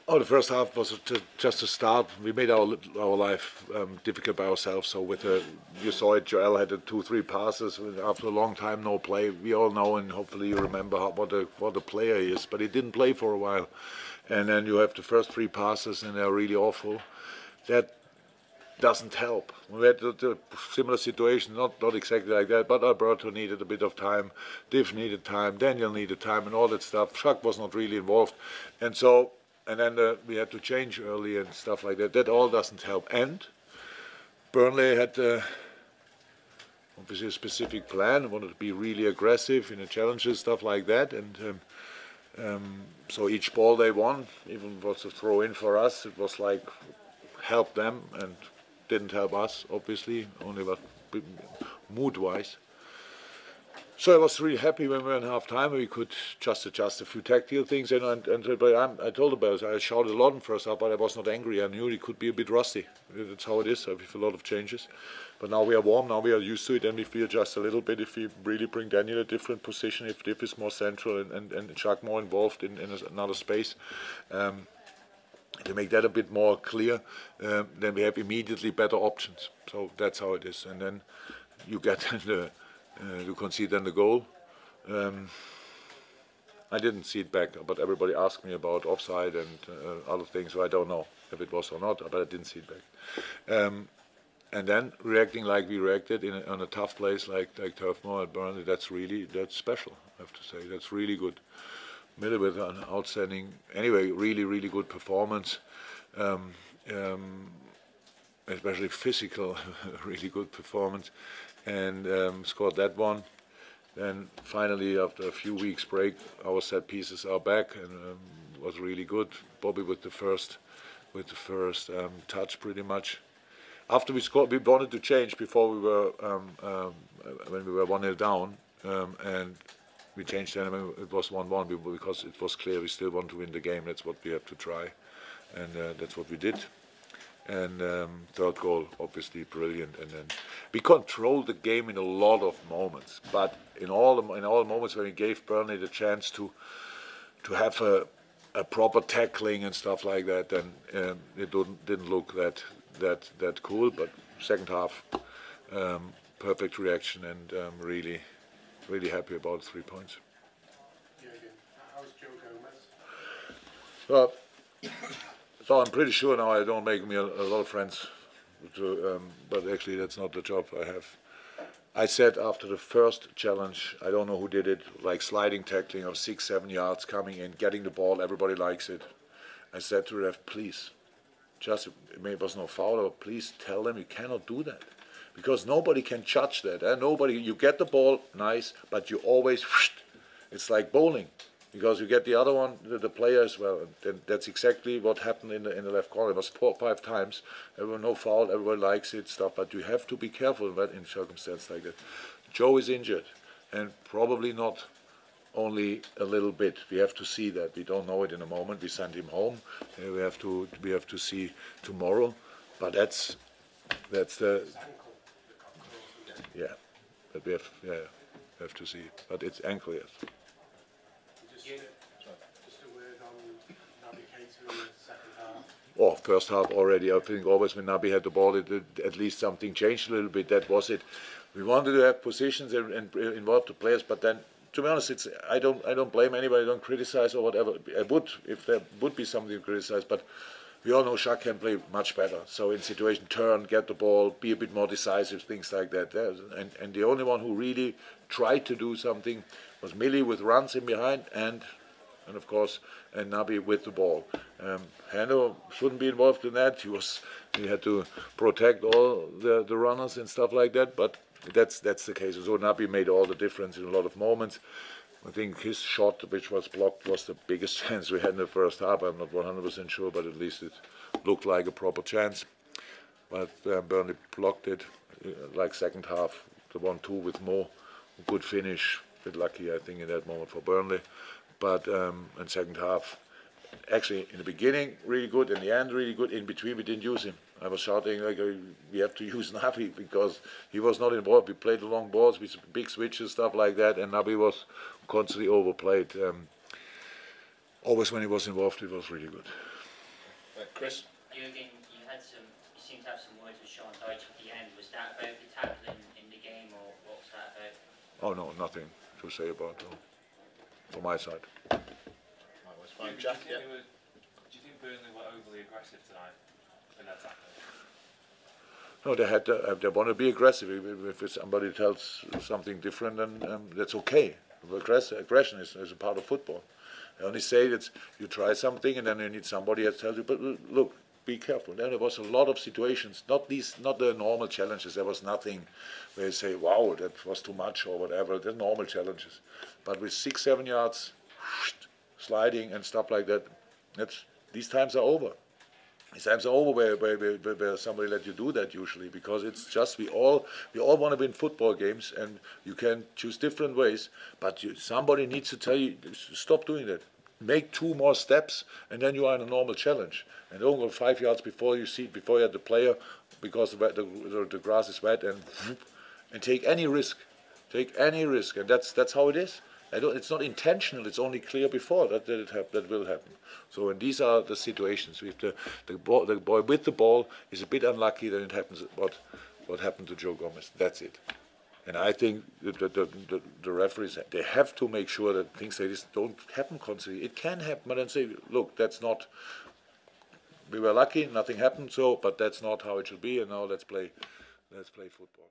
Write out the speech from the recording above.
Oh, the first half was just a start. We made our life difficult by ourselves. So you saw it. Joel had 2-3 passes after a long time no play. We all know, and hopefully you remember what a player he is. But he didn't play for a while, and then you have the first 3 passes, and they're really awful. That doesn't help. We had the similar situation, not exactly like that, but Alberto needed a bit of time, Div needed time, Daniel needed time, and all that stuff. Chuck was not really involved, and then we had to change early and stuff like that. That all doesn't help. And Burnley had obviously a specific plan, wanted to be really aggressive in the challenges, stuff like that, and so each ball they won, even was a throw in for us, it was like help them and didn't help us, obviously, only but mood-wise. So I was really happy when we were in half-time. We could just adjust a few tactical things, but I told about it. I shouted a lot in first half, but I was not angry. I knew it could be a bit rusty. That's how it is with a lot of changes. But now we are warm. Now we are used to it, and we feel just a little bit if we really bring Daniel a different position, if Div is more central and Jacques more involved in another space. To make that a bit more clear, then we have immediately better options. So that's how it is. And then you get you concede then the goal. I didn't see it back, but everybody asked me about offside and other things, so I don't know if it was or not, but I didn't see it back. And then reacting like we reacted on a tough place like Turf Moor at Burnley, that's special, I have to say. That's really good. Miller with an outstanding, anyway, really good performance, especially physical, really good performance, and scored that one. Then finally, after a few weeks break, our set pieces are back and was really good. Bobby with the first touch, pretty much. After we scored, we wanted to change before we were when we were 1-0 down, and we changed then. It was 1-1 because it was clear we still want to win the game. That's what we have to try, and that's what we did. And third goal, obviously brilliant. And then we controlled the game in a lot of moments, but in all moments when we gave Burnley the chance to have a proper tackling and stuff like that, then it didn't look that cool. But second half, perfect reaction, and really happy about 3 points. Jurgen, how's Joe Gomez? Well, so I'm pretty sure now I don't make me a lot of friends, but actually that's not the job I have. I said after the first challenge, I don't know who did it, like sliding tackling of 6-7 yards coming in, getting the ball, everybody likes it. I said to the ref, please, just, it was no foul, but please tell them you cannot do that. Because nobody can judge that. You get the ball, nice, but you always, it's like bowling. Because you get the other one, the player as well. And that's exactly what happened in the left corner. It was 4 or 5 times. There were no foul, everyone likes it, stuff, but you have to be careful in circumstances like that. Joe is injured, and probably not only a little bit. We have to see that. We don't know it in a moment. We sent him home. We have to see tomorrow. But that's the. Yeah, but we have to see it. But it's ankle, yes. Just a word on Navigator in the second half. Oh, first half already. I think always when Nabi had the ball, at least something changed a little bit. That was it. We wanted to have positions and involve the players, but then, to be honest, I don't blame anybody. I don't criticize or whatever. I would if there would be something to criticize, but we all know Jacques can play much better. So in situation, turn, get the ball, be a bit more decisive, things like that. And the only one who really tried to do something was Millie with runs in behind, and of course, and Nabi with the ball. Hano shouldn't be involved in that. He had to protect all the runners and stuff like that. But that's the case. So Nabi made all the difference in a lot of moments. I think his shot, which was blocked, was the biggest chance we had in the first half. I'm not 100% sure, but at least it looked like a proper chance. But Burnley blocked it, like second half, the 1-2 with Mo. Good finish, a bit lucky, I think, in that moment for Burnley. But in second half, actually, in the beginning, really good. In the end, really good. In between, we didn't use him. I was shouting, like, we have to use Nabi because he was not involved. We played the long balls with big switches, stuff like that, and Nabi was constantly overplayed. Always when he was involved, it was really good. Chris? Jurgen, you seem to have some words with Sean Dyche at the end. Was that about the tackling in the game, or what was that about? Oh no, nothing to say about it from my side. Jack, do you think Burnley were overly aggressive tonight in their tackling? No, they want to be aggressive. If somebody tells something different, then that's okay. Aggression is a part of football. I only say that you try something and then you need somebody that tells you, but look, be careful. Then there was a lot of situations, not the normal challenges. There was nothing where you say, wow, that was too much or whatever. They're normal challenges. But with 6-7 yards, sliding and stuff like that, these times are over. These times are over where somebody let you do that usually, because it's just we all want to win football games, and you can choose different ways, but somebody needs to tell you, stop doing that. Make 2 more steps, and then you are in a normal challenge. And don't go 5 yards before you have the player, because the grass is wet, and take any risk. Take any risk, and that's how it is. It's not intentional. It's only clear before that will happen. So, and these are the situations. With the boy with the ball is a bit unlucky. Then it happens what happened to Joe Gomez. That's it. And I think the referees, they have to make sure that things like this don't happen constantly. It can happen, but then say, look, that's not. We were lucky, nothing happened. So, but that's not how it should be. And now let's play football.